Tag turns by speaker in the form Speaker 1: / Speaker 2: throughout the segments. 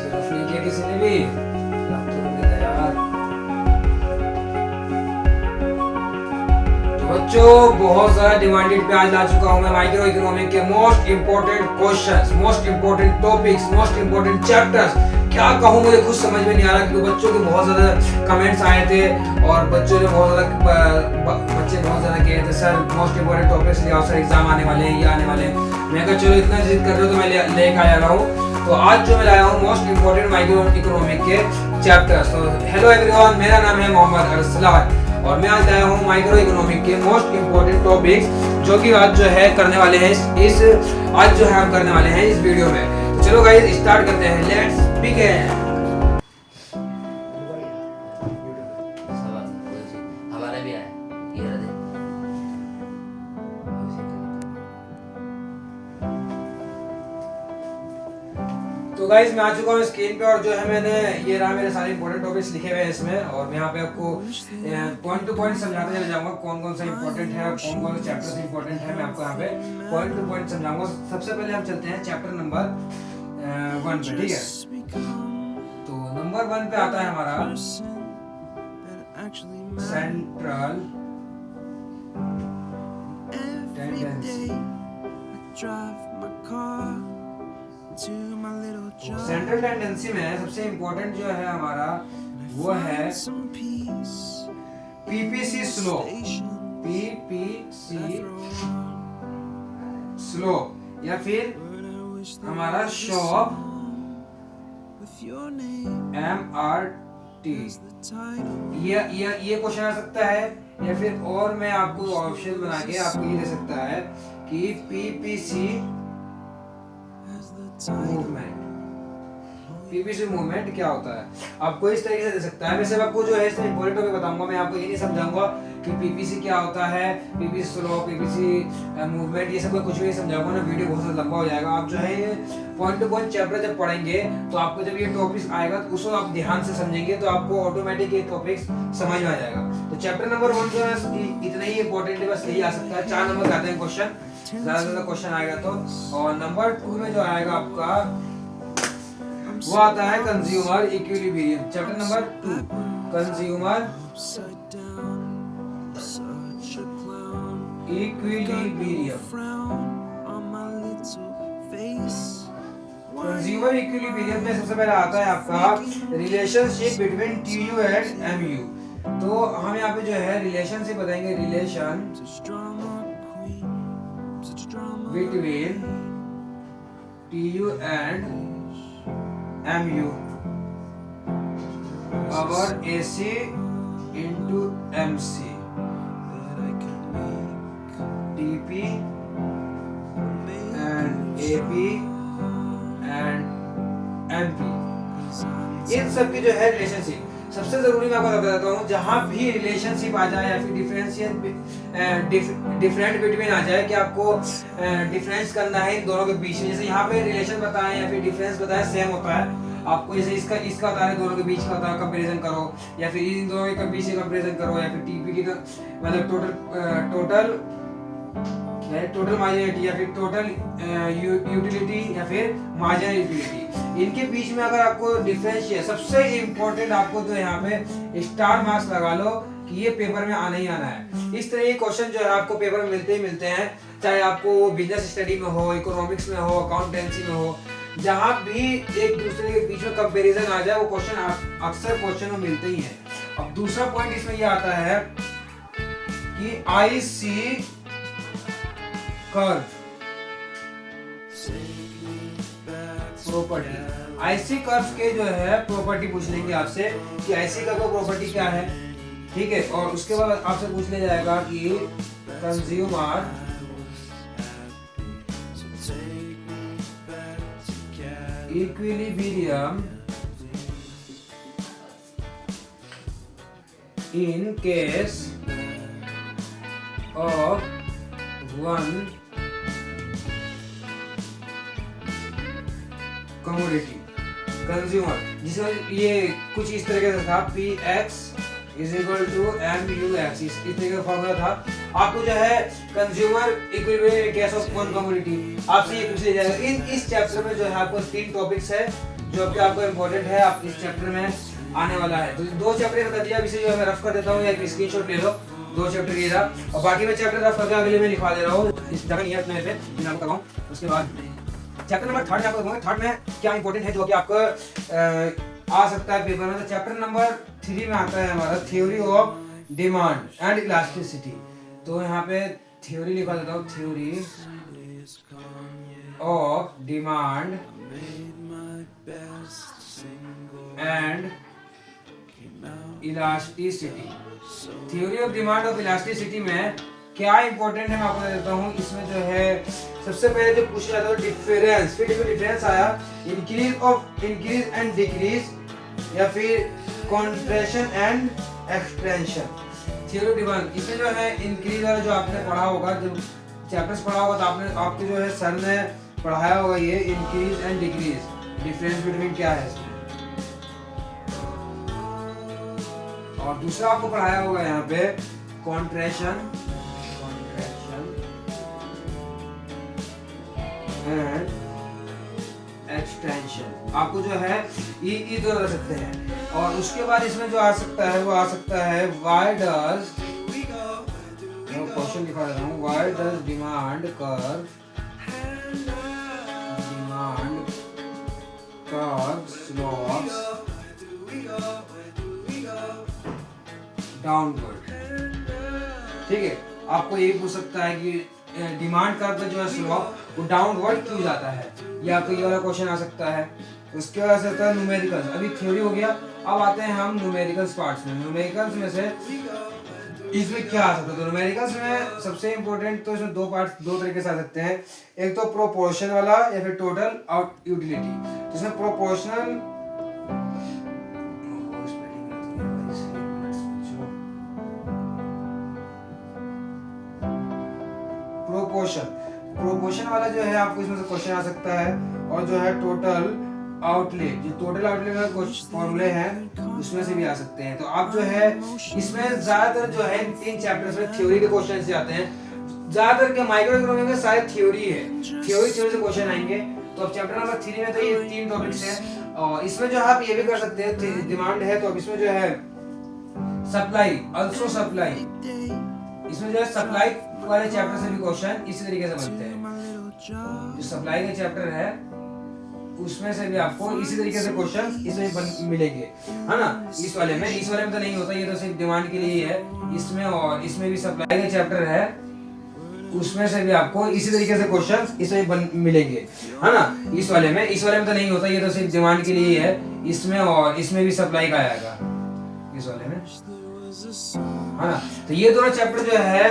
Speaker 1: सिर्फ नहीं किया किसी ने भी, अब तो कर देता यार। तो बच्चों बहुत ज्यादा डिमांडेड पे आज ला चुका हूँ मैं माइक्रो इकोनॉमिक के most important questions, most important topics, most important chapters. क्या कहूँ मुझे खुद समझ में नहीं आ रहा, क्योंकि बच्चों के बहुत ज्यादा कमेंट्स आए थे और बच्चों ने बहुत ज्यादा बच्चे बहुत ज्यादा कहे थे सर मोस्ट इंपोर्टेंट टॉपिक्स ले आओ सर, एग्जाम आने वाले हैं, ये आने वाले हैं। मैं कहा चलो इतना जिद कर रहे हो तो मैं लेके आ रहा हूँ। तो आज जो मैं लाया हूँ मोस्ट इंपोर्टेंट माइक्रो इकोनॉमिक के चैप्टर्स। तो हेलो एवरीवन, मेरा नाम है मोहम्मद अरसलान और मैं आज लाया हूँ माइक्रो इकोनॉमिक के मोस्ट इंपोर्टेंट टॉपिक्स, जो कि आज जो है करने वाले हैं आज जो है हम करने वाले हैं इस वीडियो में। तो चलो गाइस स्टार्ट करते हैं, लेट्स बिगिन।
Speaker 2: हमारा भी आया ये रहा देख।
Speaker 1: तो गाइस मैं आ चुका हूँ स्क्रीन पे और जो है मैंने ये रहा मेरे सारे इंपॉर्टेंट टॉपिक्स लिखे हुए हैं इसमें, और मैं यहाँ पे आपको पॉइंट टू पॉइंट समझाते चले जाऊंगा कौन कौन सा इंपॉर्टेंट है, कौन कौन से चैप्टर्स इंपॉर्टेंट है, मैं आपको यहाँ पे पॉइंट टू पॉइंट समझाऊंगा। सबसे पहले हम चलते हैं चैप्टर नंबर 1 पे, ठीक है। तो नंबर 1 पे आता है हमारा सेंट्रल टेंडेंसी। सेंट्रल टेंडेंसी में सबसे इम्पोर्टेंट जो है हमारा वो है पीपीसी स्लो, पीपीसी स्लो, या फिर हमारा शॉप एमआरटी। ये क्वेश्चन आ सकता है, या फिर और मैं आपको ऑप्शन बना के आपको ये दे सकता है कि पीपीसी मूवमेंट। पीपीसी मूवमेंट क्या होता है आपको इस तरीके से दे सकता है। वैसे आपको जो है इसमें इंपॉर्टेंट टॉपिक बताऊंगा, मैं आपको ये नहीं समझाऊंगा कि पीपीसी क्या होता है, पीपीसी स्लो, पीपीसी मूवमेंट, ये सब कुछ भी नहीं समझाऊंगा ना, वीडियो बहुत ज़्यादा लंबा हो जाएगा। आप जो है ये पॉइंट टू पॉइंट चैप्टर जब पढ़ेंगे तो आपको जब ये टॉपिक्स आएगा तो उसको आप ध्यान से समझेंगे तो आपको ऑटोमेटिक ये टॉपिक्स समझ में आ जाएगा। तो चैप्टर नंबर 1 जो है इतना ही इंपॉर्टेंट है, बस यही आ सकता है। 4 नंबर आते हैं क्वेश्चन, ज़्यादा से ज़्यादा क्वेश्चन आएगा तो। और नंबर 2 में जो आएगा आपका वो आता है consumer equilibrium. Chapter number 2 consumer equilibrium. Consumer equilibrium में सबसे पहले आता है आपका relationship between TU and MU. तो हम यहाँ पे जो है रिलेशनशिप बताएंगे, relation between TU and MU, our AC into MC, TP and AP and MP। इन सब की जो है रिलेशनशिप सबसे जरूरी मैं आपको बताता हूँ। जहाँ भी रिलेशनशिप आ जाए या फिर डिफरेंट बिटवीन आ जाए कि आपको डिफरेंस करना है इन दोनों के बीच में, जैसे यहाँ पे रिलेशन बताएं या फिर डिफरेंस बताएं सेम होता है। आपको जैसे इसका बता रहे दोनों के बीच का बता कंपैरिजन करो, या फिर इन दोनों के बीच से कंपैरिजन करो, या फिर टीपी की मतलब टोटल मार्जिनलिटी या फिर टोटल यूटिलिटी या फिर मार्जिनल यूटिलिटी, इनके बीच में अगर आपको डिफरेंस है सबसे इम्पोर्टेंट आपको तो यहाँ पे स्टार मार्क्स लगा लो कि ये पेपर में आना ही आना है। इस तरह के क्वेश्चन जो है आपको पेपर में मिलते ही मिलते हैं, चाहे आपको बिजनेस स्टडी में हो, इकोनॉमिक्स में हो, अकाउंटेंसी में हो, जहाँ भी एक दूसरे के बीच में कंपैरिजन आ जाए वो क्वेश्चन अक्सर क्वेश्चन में मिलते ही हैं। अब दूसरा पॉइंट इसमें ये आता है कि IC curve property. IC curve के जो है प्रॉपर्टी पूछ लेंगे आपसे कि आईसी कर्व का प्रॉपर्टी क्या है, ठीक है। और उसके बाद आपसे पूछ लिया जाएगा कि consumer equilibrium in case of one commodity consumer, जिसमें ये कुछ इस तरीके से था, P X is equal to MUX। इस तरीके का फॉर्मूला था। आपको जो है consumer equilibrium in case of one commodity आपसे ये पूछ लिया जाएगा। इस चैप्टर में जो है आपको 3 टॉपिक्स है जो कि आपको इम्पोर्टेंट है, आप इस चैप्टर में आने वाला है। तो 2 चैप्टर बता दिया, इसे जो है मैं रफ कर देता हूँ, या स्क्रीनशॉट ले लो। 2 चैप्टर ये रहा, और बाकी मैं चैप्टर रफ करके अगले में लिखवा दे रहा हूँ, इस जगह नहीं है अपने पे मैं आपको बताऊँ। उसके बाद चैप्टर नंबर 3 आपको बताऊंगा। 3 में क्या इंपॉर्टेंट है जो कि आपको आ सकता है पेपर में। तो चैप्टर नंबर 3 में आता है हमारा theory of demand and elasticity. तो यहाँ पे थ्योरी लिखा देता हूँ, theory of demand and elasticity. Theory of demand of elasticity में क्या इंपॉर्टेंट है मैं आपको देता हूँ। इसमें जो है सबसे पहले जो पूछा जाता है डिफरेंस, फिर जो डिफरेंस आया इंक्रीज एंड डिक्रीज, या फिर contraction and expansion. Theory of demand इसमें जो है इंक्रीज वाला जो आपने पढ़ा होगा, जो चैप्टर्स पढ़ा होगा, तो आपने आपके जो है सर ने पढ़ाया होगा ये increase and decrease, difference between क्या है इसमें। और दूसरा आपको पढ़ाया होगा यहाँ पे कॉन्ट्रेक्शन एंड एक्सटेंशन। आपको जो है ई दो रख सकते हैं। और उसके बाद इसमें जो आ सकता है वो आ सकता है व्हाई डज, क्वेश्चन लिखा रहा हूँ, why does demand curve slopes downward. ठीक है, आपको ये पूछ सकता है कि डिमांड कर्व पे जो है स्लोप वो डाउनवर्ड क्यों जाता है, या आपको ये वाला क्वेश्चन आ सकता है। उसके बाद से आता है न्यूमेरिकल्स। अभी थ्योरी हो गया, अब आते हैं हम न्यूमेरिकल्स पार्ट्स में। न्यूमेरिकल्स में से इसमें क्या आ सकता है, तो न्यूमेरिकल्स में सबसे इंपॉर्टेंट तो इसमें 2 पार्ट 2 तरीके से आ सकते हैं। एक तो प्रोपोर्शन वाला या फिर टोटल आउट यूटिलिटी। जिसमें प्रोपोर्शनल प्रोपोर्शन वाला जो है आपको इसमें से क्वेश्चन आ सकता है। और जो है टोटल आउटलेट, जो टोटल आउटलेट का कुछ फॉर्मूले हैं उसमें से भी आ सकते हैं। तो आप जो है इसमें ज्यादातर जो है 3 चैप्टर्स में थ्योरी के क्वेश्चन से आते हैं। ज्यादातर के माइक्रो इकोनॉमिक्स में शायद थ्योरी है, थ्योरी से क्वेश्चन आएंगे। तो अब चैप्टर नंबर 3 में तो ये 3 टॉपिक्स हैं। और इसमें जो आप ये भी कर सकते हैं, डिमांड है तो अब इसमें जो है सप्लाई, आल्सो सप्लाई, इसमें जो है सप्लाई वाले चैप्टर से भी क्वेश्चन इसी तरीके से बनते हैं। जो सप्लाई का चैप्टर है उसमें से भी आपको इसी तरीके से क्वेश्चन इसमें मिलेंगे, है ना। इस वाले में तो नहीं होता, ये तो सिर्फ डिमांड के लिए है। इसमें और इसमें भी सप्लाई का चैप्टर है, उसमें से भी आपको इसी तरीके से क्वेश्चन इसमें मिलेंगे, है ना। इस वाले में तो नहीं होता, ये तो सिर्फ डिमांड के लिए है। इसमें और इसमें भी सप्लाई का आएगा इस वाले में, है ना। तो ये दोनों चैप्टर जो है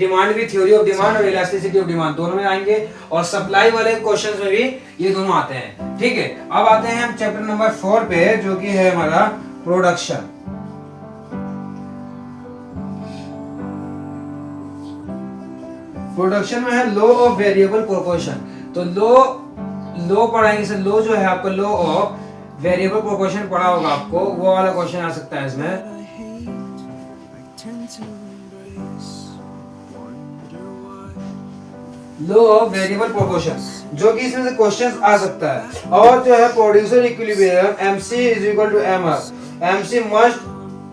Speaker 1: डिमांड भी, थ्योरी ऑफ डिमांड और इलास्टिसिटी ऑफ डिमांड दोनों में आएंगे। और सप्लाई वाले क्वेश्चंस में भी ये दोनों आते हैं। ठीक है, अब आते हैं हम चैप्टर नंबर 4 पे, जो कि है हमारा प्रोडक्शन। प्रोडक्शन में है लॉ ऑफ वेरिएबल प्रोपोर्शन। तो लॉ पढ़ाएंगे सर, लॉ जो है आपको लॉ ऑफ वेरिएबल प्रोपोर्शन पढ़ा होगा आपको, वो वाला क्वेश्चन आ सकता है इसमें। लॉ ऑफ वेरिएबल प्रोपोर्शन, जो कि इसमें से क्वेश्चन आ सकता है। और जो है producer equilibrium MC is equal to MR, MC must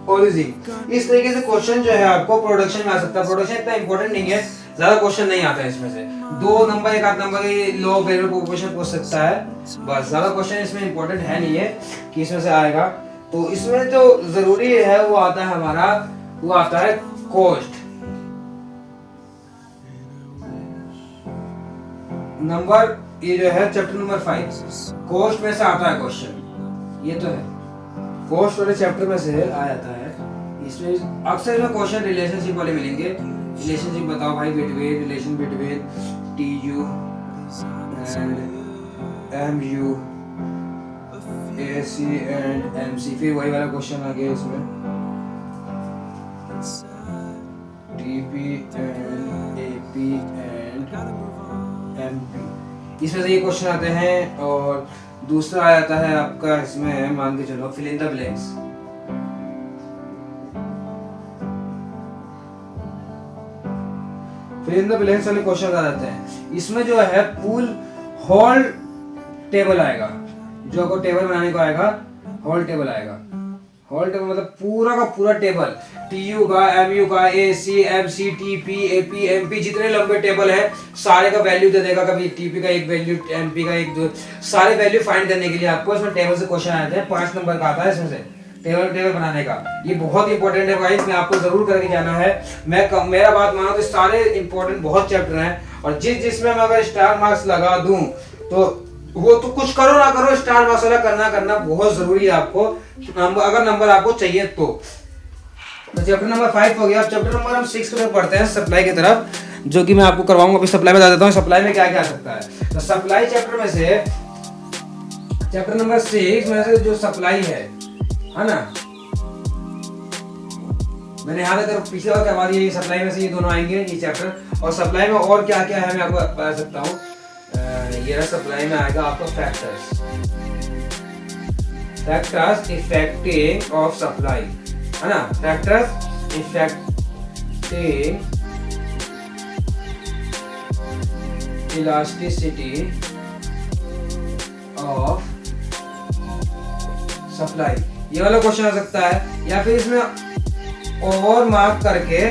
Speaker 1: origin. इस तरीके से क्वेश्चन जो है आपको प्रोडक्शन में आ सकता है। प्रोडक्शन इतना इंपॉर्टेंट नहीं है, ज्यादा क्वेश्चन नहीं आता है इसमें से। 2 नंबर 1 आध नंबर की लॉ ऑफ वेरिएबल प्रोपोर्शन पूछ सकता है, बस। ज्यादा क्वेश्चन इसमें इंपॉर्टेंट है नहीं है कि इसमें से आएगा। तो इसमें जो जरूरी है वो आता है हमारा, वो आता है कॉस्ट। नंबर ये जो है चैप्टर नंबर 5 कॉस्ट में से आता है क्वेश्चन। ये तो है कॉस्ट वाले चैप्टर में से आ जाता है। इसमें अक्सर इसमें क्वेश्चन रिलेशनशिप वाले मिलेंगे। रिलेशनशिप बताओ भाई, relation between TU and MU, AC and MC। फिर वही वाला क्वेश्चन आ गया इसमें, TP and AP and MP। इसमें से ये क्वेश्चन आते हैं। और दूसरा आ जाता है आपका इसमें, मान के चलो फिल इन द ब्लैंक्स। फिर इन द ब्लैंक्स वाले क्वेश्चन आ जाते हैं। इसमें जो है पूल होल टेबल आएगा, जो आपको टेबल बनाने को आएगा होल टेबल आएगा। होल टेबल मतलब पूरा का पूरा टेबल, टीयू का, एमयू का, AC, MC, TP, AP, MP, जितने लंबे टेबल है सारे का वैल्यू दे देगा। कभी टीपी का एक वैल्यू, एमपी का एक, दो, सारे वैल्यू फाइंड करने के लिए आपको इसमें टेबल से क्वेश्चन आते हैं। 5 नंबर का आता है इसमें से टेबल बनाने का। ये बहुत इंपॉर्टेंट है गाइस, मैं आपको जरूर करके जाना है। मेरा बात मानो तो सारे इंपॉर्टेंट बहुत चैप्टर हैं, और जिसमें मैं अगर स्टार मार्क्स लगा दूं तो वो तो कुछ करो ना करो, स्टार मार्क्स वाला करना बहुत जरूरी है आपको, अगर नंबर आपको चाहिए तो चैप्टर नंबर 5 हो गया। अब चैप्टर नंबर हम 6 की तरफ पढ़ते हैं, सप्लाई की तरफ, जो कि मैं आपको करवाऊंगा। अभी सप्लाई बता देता हूँ सप्लाई में क्या क्या आ सकता है। तो सप्लाई चैप्टर में से चैप्टर नंबर 6 में से जो सप्लाई है ना, मैंने यहाँ तक पिछले बार करवा दिया। ये सप्लाई में से ये दोनों आएंगे, ये चैप्टर। और सप्लाई में और क्या क्या है मैं आपको बता सकता हूँ। ये सप्लाई में आएगा आपको फैक्टर्स इफेक्टिंग ऑफ सप्लाई, है ना, factors affecting elasticity of supply, ये वाला क्वेश्चन आ सकता है। या फिर इसमें और मार्क करके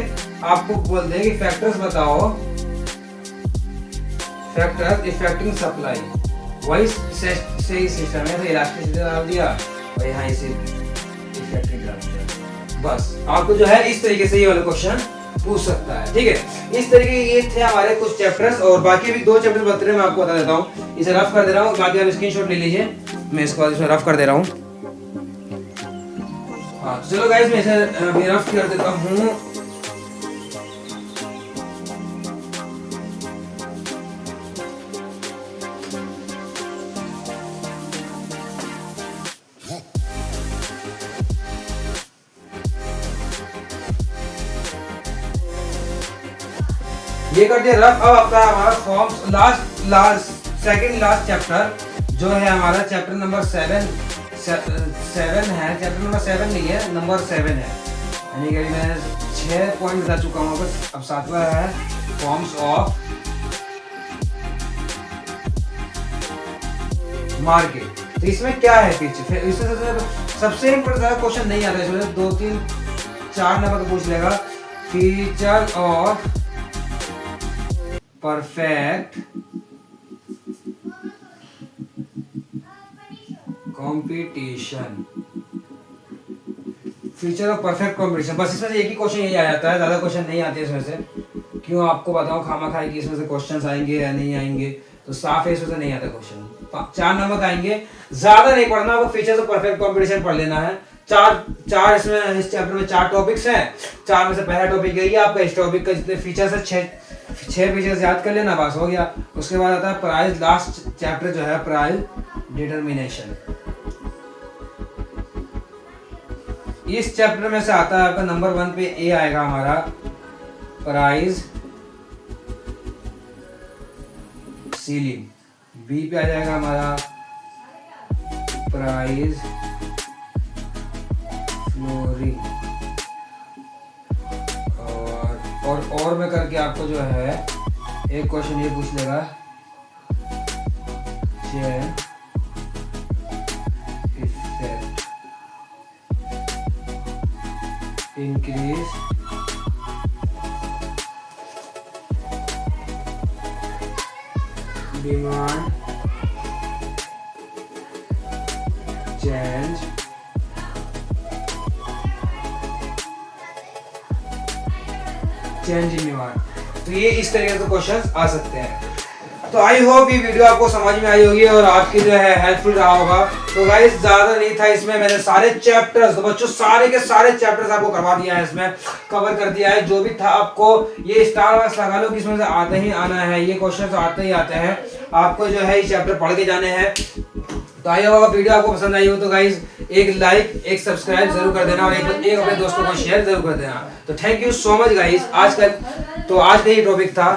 Speaker 1: आपको बोल दे कि फैक्टर्स बताओ, फैक्टर्स इफेक्टिंग सप्लाई। वही सही सिस्टम है, तो इलास्टिसिटी डाल दिया और यहाँ इसे इफेक्टिंग डाल दिया। बस आपको जो है इस तरीके से ये वाला क्वेश्चन पूछ सकता है, ठीक है। इस तरीके ये थे हमारे कुछ चैप्टर्स, और बाकी भी 2 चैप्टर बता रहे मैं आपको बता देता हूँ। इसे रफ कर दे रहा हूँ, बाकी आप स्क्रीनशॉट ले लीजिए, मैं इसको इसमें रफ कर दे रहा हूँ। हाँ चलो गाइस, मैं इसे रफ कर देता हूँ। ये कर दिया रफ। अब आपका हमारा फॉर्म्स सेकंड लास्ट चैप्टर जो है हमारा चैप्टर नंबर 7 है। चैप्टर नंबर 7 नहीं है, नंबर 7 है, यानी कि मैं 6 पॉइंट बता चुका हूँ। अब 7वां है फॉर्म्स ऑफ मार्केट। तो इसमें क्या है फीचर, इसमें सबसे इम्पोर्टेंट क्वेश्चन नहीं आता है, इसमें 2, 3, 4 नंबर का पूछ लेगा। Feature of perfect competition, feature of perfect competition. बस इसमें से एक ही क्वेश्चन यही आ जाता है, ज्यादा क्वेश्चन नहीं आते इसमें से। क्यों आपको बताऊं, खामा खाई कि इसमें से क्वेश्चंस आएंगे या नहीं आएंगे, तो साफ है इसमें से नहीं आता क्वेश्चन। 4 नंबर का आएंगे, ज्यादा नहीं पढ़ना आपको, फीचर्स ऑफ परफेक्ट कंपटीशन पढ़ लेना है। चार इसमें इस चैप्टर में 4 टॉपिक्स हैं। 4 में से पहला टॉपिक यही है आपका। इस टॉपिक का जितने फीचर्स है 6 फीचर्स याद कर लेना, बस हो गया। उसके बाद आता है प्राइस, लास्ट चैप्टर जो है प्राइस डिटरमिनेशन। इस चैप्टर में से आता है आपका नंबर 1 पे ए आएगा हमारा प्राइस सीलिंग, बी पे आ जाएगा हमारा प्राइस फ्लोरिंग, और में करके आपको जो है एक क्वेश्चन ये पूछ लेगा chain effect increase demand change in demand. तो ये इस तरीके के क्वेश्चंस आ सकते हैं। तो आई होप ये वीडियो आपको समझ में आई होगी और आपकी जो है हेल्पफुल रहा होगा। तो गाइस ज्यादा नहीं था इसमें, मैंने सारे चैप्टर्स, तो बच्चों सारे के सारे चैप्टर्स आपको करवा दिया है, इसमें कवर कर दिया है। जो भी था आपको ये स्टार मार्क्स लगा लो कि इसमें से आते ही आना है, ये क्वेश्चंस आते ही आते हैं। आपको जो है ये चैप्टर पढ़ के जाने हैं। तो आई होप वीडियो आपको पसंद आई हो तो गाइस एक लाइक, एक सब्सक्राइब जरूर कर देना और एक अपने दोस्तों को शेयर जरूर कर देना। तो thank you so much guys. आज का ये टॉपिक था।